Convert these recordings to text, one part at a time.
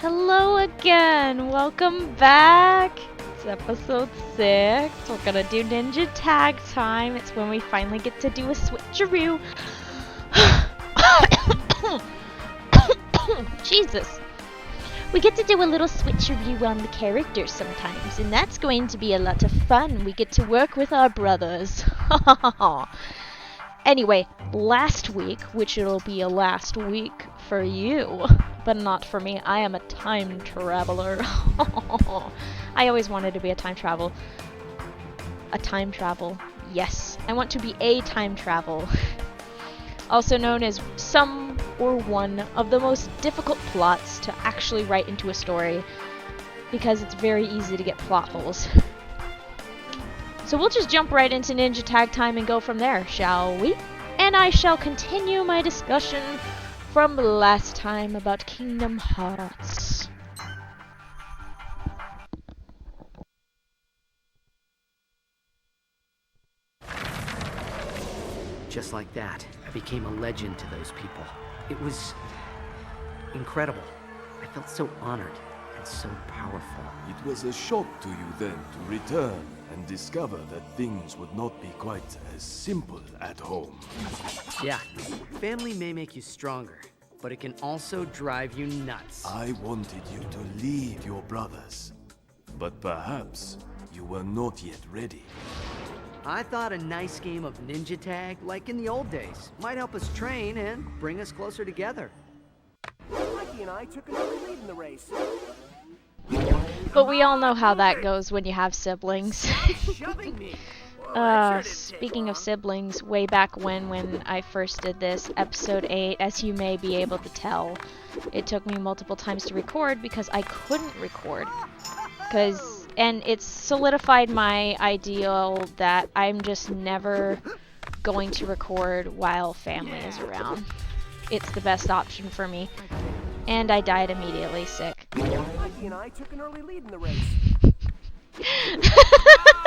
Hello again! Welcome back! It's episode 6. We're gonna do Ninja Tag Time. It's when we finally get to do a switcheroo. Jesus! We get to do a little switcheroo on the characters sometimes, and that's going to be a lot of fun. We get to work with our brothers. Anyway, last week, which it'll be a last week for you, but not for me. I am a time traveler. I always wanted to be a time travel. A time travel. Yes, I want to be a time travel. Also known as some or one of the most difficult plots to actually write into a story, because it's very easy to get plot holes. So we'll just jump right into Ninja Tag Time and go from there, shall we? And I shall continue my discussion from last time about Kingdom Hearts. Just like that, I became a legend to those people. It was incredible. I felt so honored and so powerful. It was a shock to you then to return and discover that things would not be quite as simple at home. Yeah, family may make you stronger, but it can also drive you nuts. I wanted you to leave your brothers, but perhaps you were not yet ready. I thought a nice game of ninja tag, like in the old days, might help us train and bring us closer together. Mikey and I took an early lead in the race. But we all know how that goes when you have siblings. Shoving me! Speaking of siblings, way back when I first did this, episode 8, as you may be able to tell, it took me multiple times to record because I couldn't record. And it's solidified my ideal that I'm just never going to record while family is around. It's the best option for me. And I died immediately sick. Mikey and I took an early lead in the race.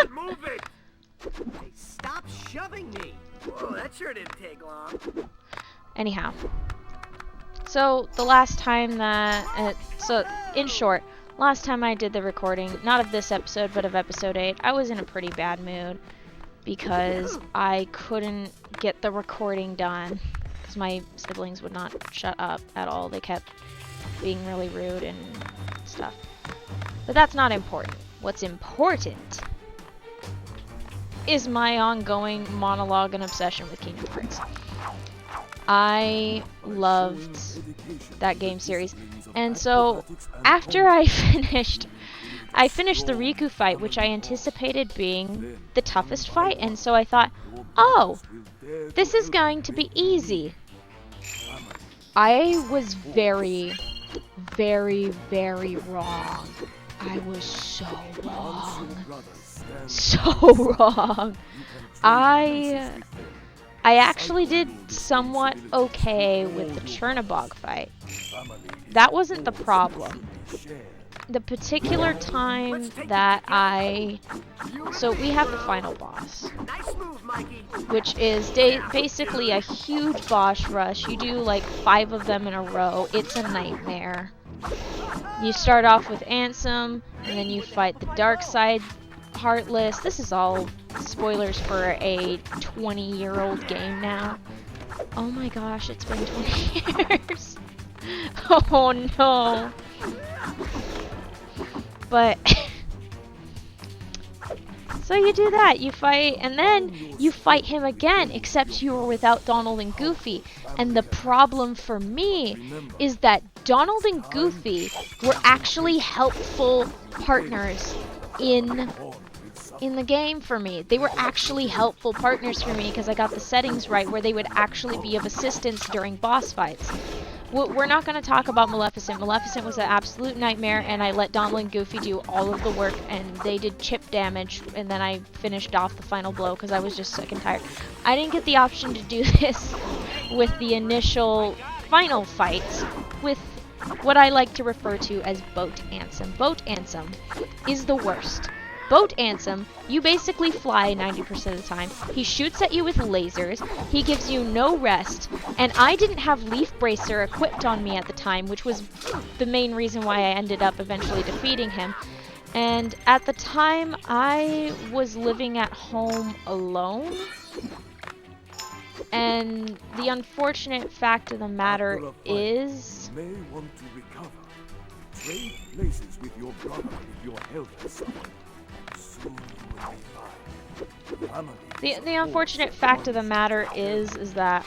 Move it! Hey, stop shoving me! Whoa, that sure didn't take long. Anyhow. So, the last time that... in short, last time I did the recording, not of this episode, but of episode 8, I was in a pretty bad mood. Because I couldn't get the recording done. Because my siblings would not shut up at all. They kept being really rude and stuff. But that's not important. What's important is my ongoing monologue and obsession with Kingdom Hearts. I loved that game series. And so, after I finished the Riku fight, which I anticipated being the toughest fight, and so I thought, oh, this is going to be easy. I was very, very, very wrong. I was so wrong. So wrong. I actually did somewhat okay with the Chernobog fight. That wasn't the problem. The particular time that so we have the final boss, Nice move, Mikey. which is basically a huge boss rush. You do like 5 of them in a row. It's a nightmare. You start off with Ansem, and then you fight the dark side Heartless. This is all spoilers for a 20-year-old game now. Oh my gosh, it's been 20 years. Oh no. But so you do that, you fight, and then you fight him again, except you were without Donald and Goofy. And the problem for me is that Donald and Goofy were actually helpful partners in the game for me. They were actually helpful partners for me because I got the settings right where they would actually be of assistance during boss fights. We're not going to talk about Maleficent. Maleficent was an absolute nightmare, and I let Donald and Goofy do all of the work, and they did chip damage, and then I finished off the final blow because I was just sick and tired. I didn't get the option to do this with the initial final fights with what I like to refer to as Boat Ansem. Boat Ansem is the worst. Boat Ansem, you basically fly 90% of the time. He shoots at you with lasers. He gives you no rest. And I didn't have Leaf Bracer equipped on me at the time, which was the main reason why I ended up eventually defeating him. And at the time, I was living at home alone. And the unfortunate fact of the matter is... You may want to recover. Trade places with your brother if your health is suffering. Soon you will be fine. The unfortunate fact of the matter is that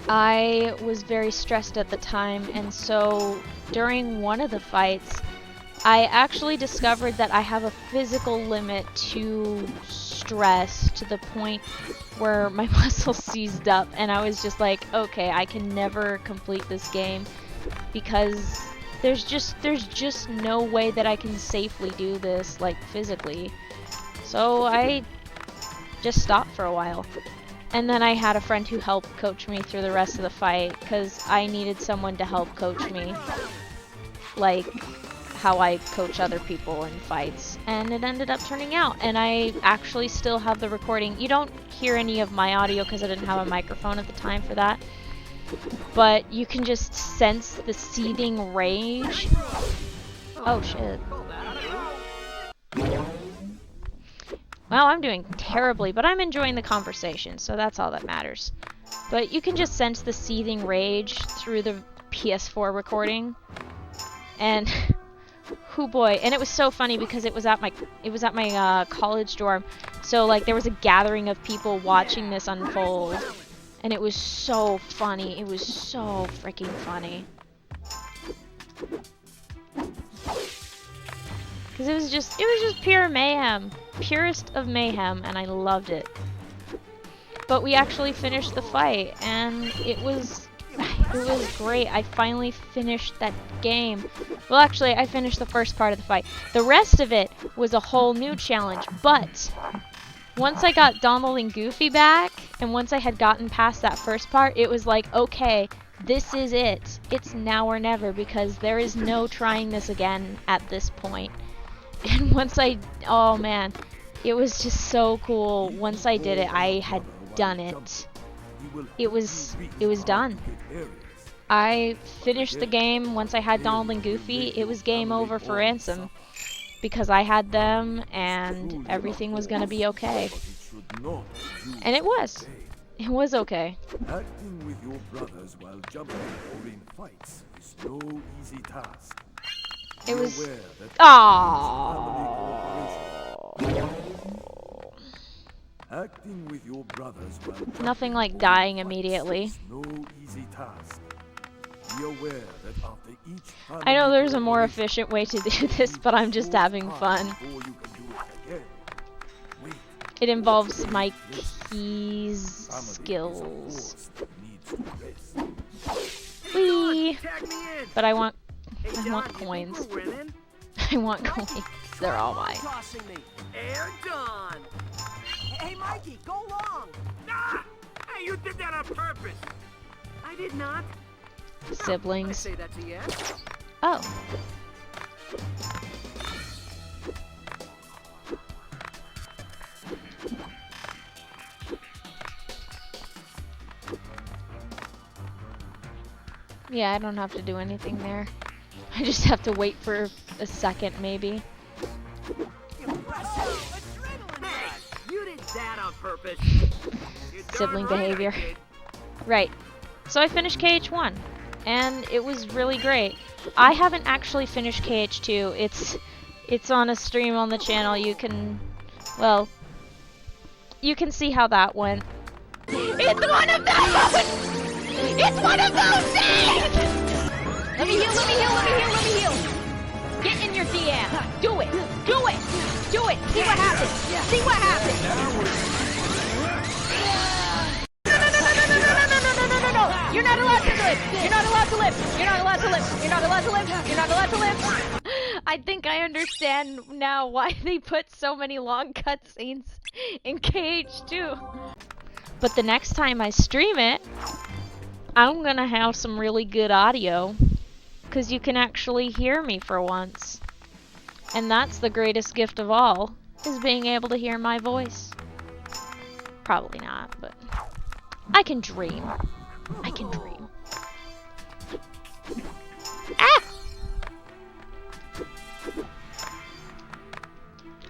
I was very stressed at the time, and so during one of the fights, I actually discovered that I have a physical limit to stress to the point where my muscles seized up, and I was just like, okay, I can never complete this game because there's just no way that I can safely do this, like, physically. So I just stopped for a while. And then I had a friend who helped coach me through the rest of the fight, because I needed someone to help coach me, like how I coach other people in fights. And it ended up turning out, and I actually still have the recording. You don't hear any of my audio because I didn't have a microphone at the time for that. But you can just sense the seething rage. Oh shit. Well, I'm doing terribly, but I'm enjoying the conversation, so that's all that matters. But you can just sense the seething rage through the PS4 recording. And oh boy, and it was so funny because it was at my college dorm. So like there was a gathering of people watching this unfold. And it was so funny. It was so freaking funny. Because it was just pure mayhem. Purest of mayhem, and I loved it. But we actually finished the fight, and it was great. I finally finished that game. Well, actually, I finished the first part of the fight. The rest of it was a whole new challenge, but once I got Donald and Goofy back, and once I had gotten past that first part, it was like, okay, this is it. It's now or never, because there is no trying this again at this point. And once oh man, it was just so cool. Once I did it, I had done it. It was done. I finished the game. Once I had Donald and Goofy, it was game over for Ransom. Because I had them, and everything was gonna be okay. And it was. It was okay. Acting with your brothers while jumping or in fights is no easy task. It was. Acting with your brothers while Nothing like dying immediately. no easy task. Be aware that after each I know there's a more efficient way to do this, but I'm just having fun. It involves my keys skills. Whee! But I want coins. I want coins. They're all mine. Air done. Hey, Mikey, go long! Ah! Hey, you did that on purpose. I did not. I Siblings. say that to you. Oh. Yeah, I don't have to do anything there. I just have to wait for a second, maybe. Hey, you did that on purpose. Sibling behavior. Right. So I finished KH1, and it was really great. I haven't actually finished KH2. It's on a stream on the channel. You can, well, you can see how that went. It's one of those! It's one of those things! Let me heal, let me heal, let me heal, let me heal! Get in your DM! Do it! Do it! Do it! See what happens! See what happens! No! You're not allowed to live! You're not allowed to live! You're not allowed to live! You're not allowed to live! You're not allowed to live! I think I understand now why they put so many long cutscenes in KH2. But the next time I stream it, I'm gonna have some really good audio, because you can actually hear me for once. And that's the greatest gift of all, is being able to hear my voice. Probably not, but I can dream. I can dream. Ah!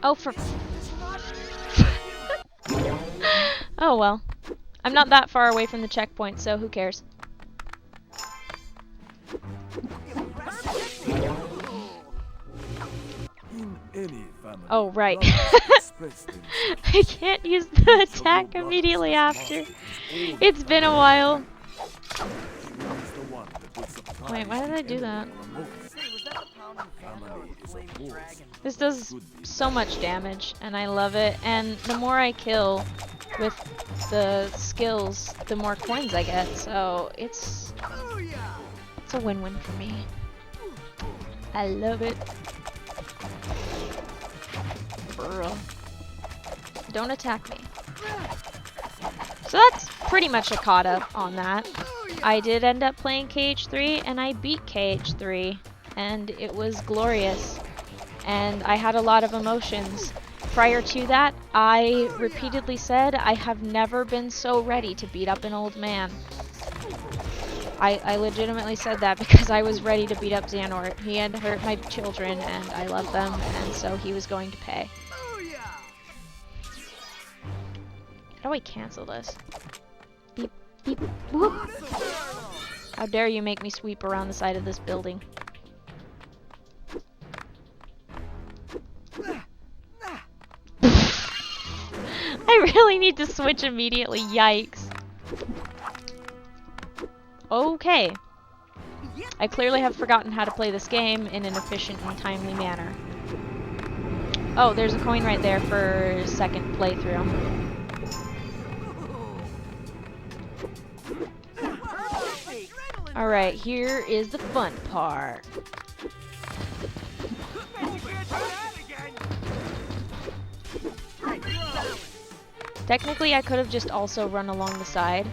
Oh, for... Oh, well. I'm not that far away from the checkpoint, so who cares? In any family, Oh, right. brothers express themselves. I can't use the attack immediately after. It's been a while. Choose the one that will surprise Wait, why did I do the that? enemy the most. Hey, was that a pounding panda or Family a is a flaming force. dragon? This does so much damage, and I love it. And the more I kill with the skills, the more coins I get. So it's a win-win for me. I love it. Burrow. Don't attack me. So that's pretty much a caught up on that. I did end up playing KH3, and I beat KH3, and it was glorious. And I had a lot of emotions. Prior to that, I repeatedly said I have never been so ready to beat up an old man. I legitimately said that because I was ready to beat up Xehanort. He had hurt my children, and I love them, and so he was going to pay. How do I cancel this? Beep, beep, whoop. How dare you make me sweep around the side of this building? I really need to switch immediately, yikes. Okay. I clearly have forgotten how to play this game in an efficient and timely manner. Oh, there's a coin right there for second playthrough. Alright, here is the fun part. Technically, I could have just also run along the side.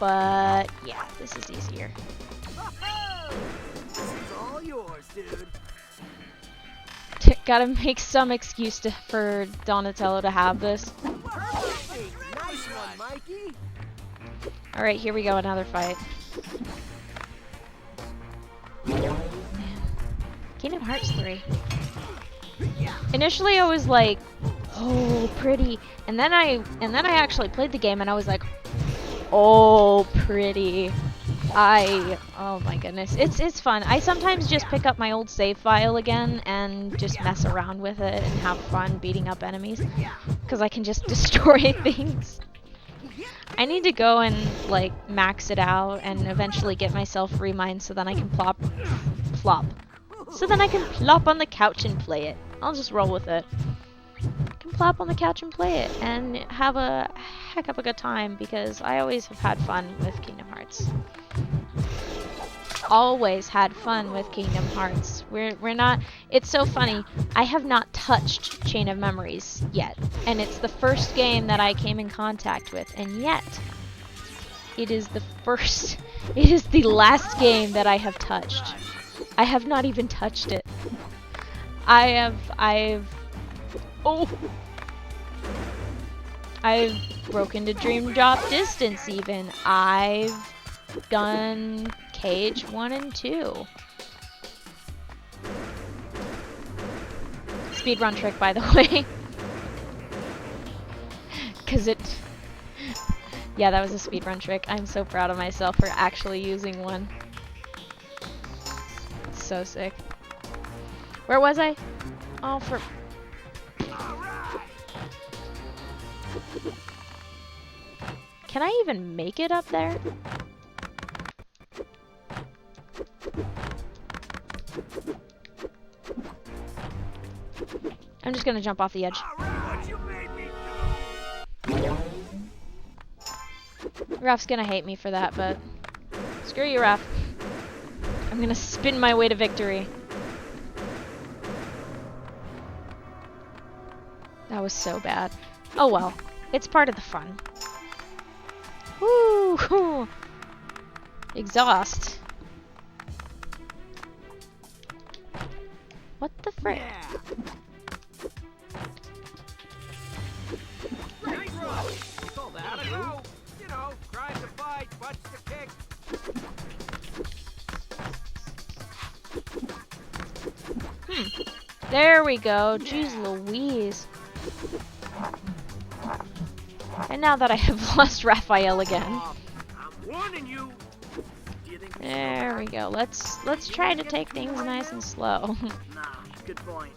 But, yeah, this is easier. This is all yours, dude. Gotta make some excuse for Donatello to have this. Nice one, Mikey. Alright, here we go, another fight. Kingdom Hearts 3. Initially I was like, oh, pretty. And then I actually played the game and I was like, oh, pretty. Oh my goodness. It's fun. I sometimes just pick up my old save file again and just mess around with it and have fun beating up enemies. Because I can just destroy things. I need to go and, like, max it out and eventually get myself remind so then I can plop. So then I can plop on the couch and play it. I'll just roll with it. I can plop on the couch and play it and have a heck of a good time because I always have had fun with Kingdom Hearts. Always had fun with Kingdom Hearts. We're not. It's so funny. I have not touched Chain of Memories yet, and it's the first game that I came in contact with, and yet it is the first. It is the last game that I have touched. I have not even touched it. I've broken to Dream Drop Distance even. I've done Cage 1 and 2. Speedrun trick, by the way. Cause it... Yeah, that was a speedrun trick. I'm so proud of myself for actually using one. It's so sick. Where was I? Oh, for... Can I even make it up there? I'm just gonna jump off the edge. Raf's gonna hate me for that, but screw you, Raf. I'm gonna spin my way to victory. That was so bad. Oh well, it's part of the fun. Woo! Exhaust. What the frick? Yeah. Nice one. Call that a go. You know, tries to fight, butts to kick. There we go. Jeez Louise. And now that I have lost Raphael again. I'm warning you. Do you think There we go. Let's try to take things nice and slow. Nah, good point.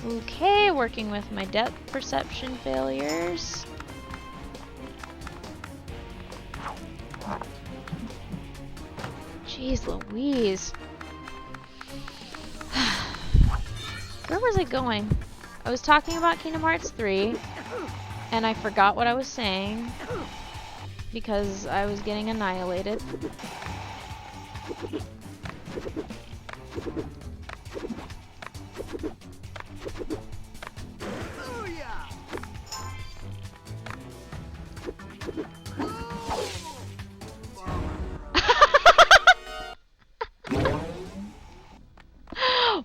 Okay, working with my depth perception failures. Jeez Louise. Where was I going? I was talking about Kingdom Hearts 3, and I forgot what I was saying because I was getting annihilated. Booyah!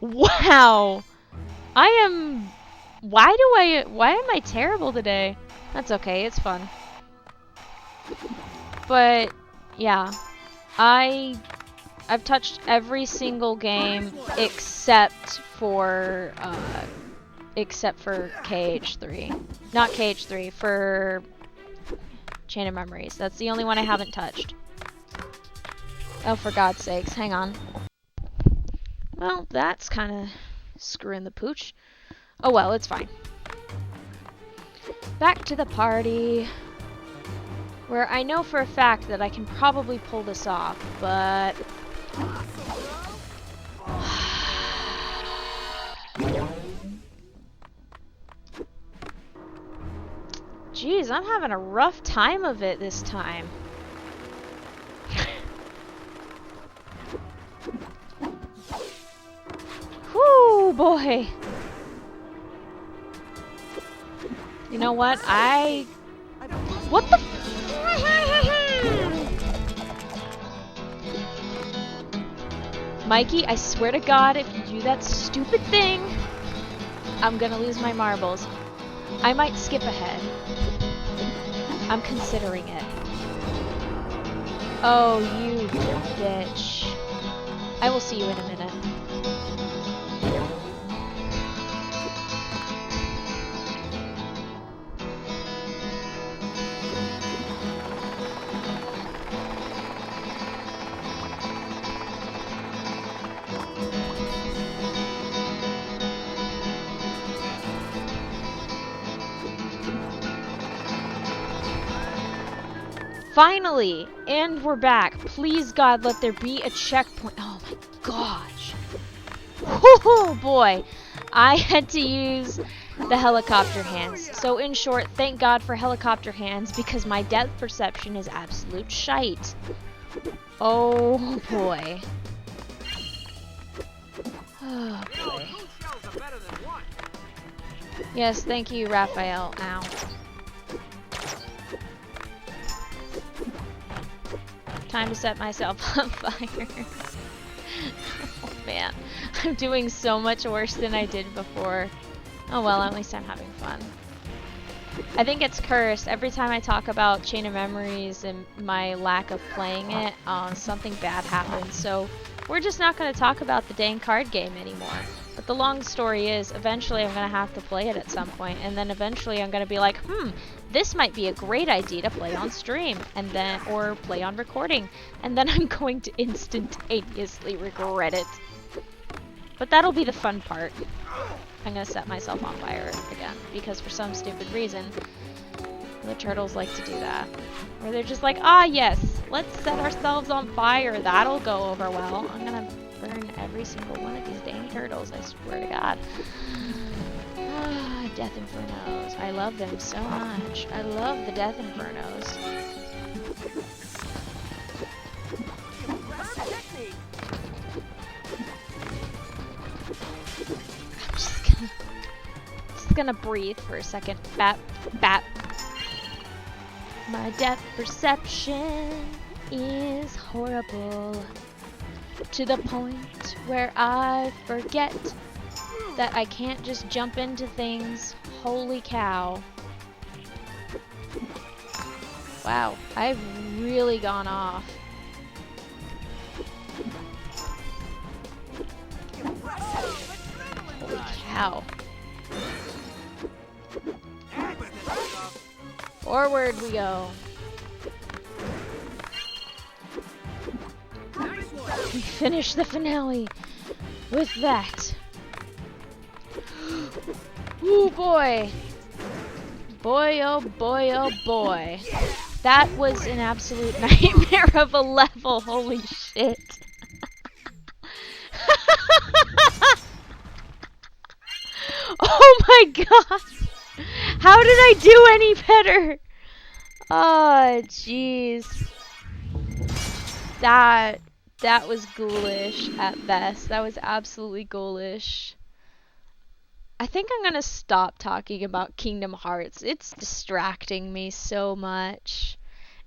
Wow! Why am I terrible today? That's okay, it's fun. But, yeah. I've touched every single game except for KH3. Not KH3, for Chain of Memories. That's the only one I haven't touched. Oh, for God's sakes, hang on. Well, that's kind of screwing the pooch. Oh well, it's fine. Back to the party. Where I know for a fact that I can probably pull this off, but... Jeez, I'm having a rough time of it this time. Whoo, boy. You know what? What the Mikey, I swear to God, if you do that stupid thing, I'm gonna lose my marbles. I might skip ahead. I'm considering it. Oh, you bitch. I will see you in a minute. Finally! And we're back. Please, God, let there be a checkpoint. Oh my gosh. Oh boy. I had to use the helicopter hands. So in short, thank God for helicopter hands because my depth perception is absolute shite. Oh boy. Oh boy. Yes, thank you, Raphael. Ow. Time to set myself on fire. Oh man, I'm doing so much worse than I did before. Oh well, at least I'm having fun. I think it's cursed. Every time I talk about Chain of Memories and my lack of playing it, something bad happens. So we're just not going to talk about the dang card game anymore. But the long story is, eventually I'm going to have to play it at some point, and then eventually I'm going to be like, this might be a great idea to play on stream, and then, or play on recording, and then I'm going to instantaneously regret it. But that'll be the fun part. I'm going to set myself on fire again, because for some stupid reason, the turtles like to do that. Where they're just like, ah yes, let's set ourselves on fire, that'll go over well. I'm going to burn every single one of these dang turtles, I swear to God. Ah, Death Infernos. I love them so much. I love the Death Infernos. I'm just gonna breathe for a second. Bap, bap. My depth perception is horrible. To the point where I forget that I can't just jump into things. Holy cow. Wow, I've really gone off. Holy cow. Forward we go. We finish the finale with that. Ooh boy. Boy oh boy oh boy. That was an absolute nightmare of a level. Holy shit. Oh my god. How did I do any better? Oh jeez. That was ghoulish at best. That was absolutely ghoulish. I think I'm gonna stop talking about Kingdom Hearts. It's distracting me so much.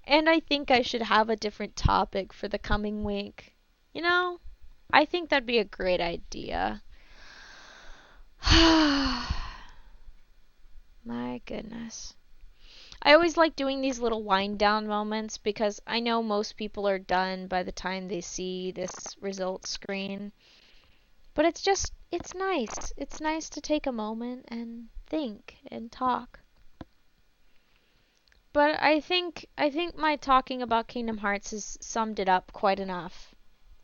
And I think I should have a different topic for the coming week. You know? I think that'd be a great idea. My goodness. I always like doing these little wind down moments because I know most people are done by the time they see this results screen. But it's nice. It's nice to take a moment and think and talk. But I think my talking about Kingdom Hearts has summed it up quite enough.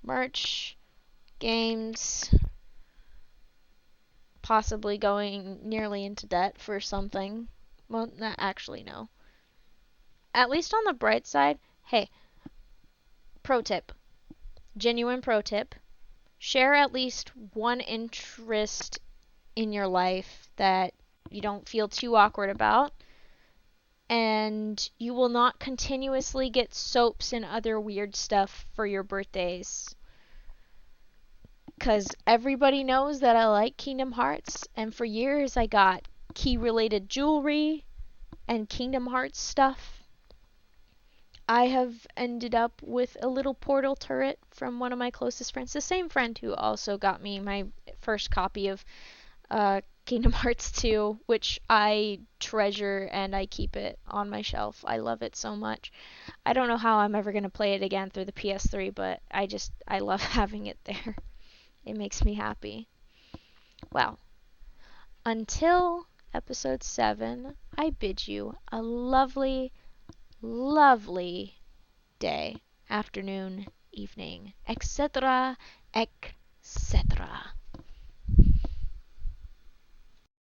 Merch, games, possibly going nearly into debt for something. Well, not actually, no. At least on the bright side, hey, pro tip. Genuine pro tip. Share at least one interest in your life that you don't feel too awkward about. And you will not continuously get soaps and other weird stuff for your birthdays. Because everybody knows that I like Kingdom Hearts, and for years I got key-related jewelry and Kingdom Hearts stuff. I have ended up with a little portal turret from one of my closest friends, the same friend who also got me my first copy of Kingdom Hearts 2, which I treasure and I keep it on my shelf. I love it so much. I don't know how I'm ever going to play it again through the PS3, but I love having it there. It makes me happy. Well, until episode 7, I bid you a lovely, lovely day, afternoon, evening, etc., etc.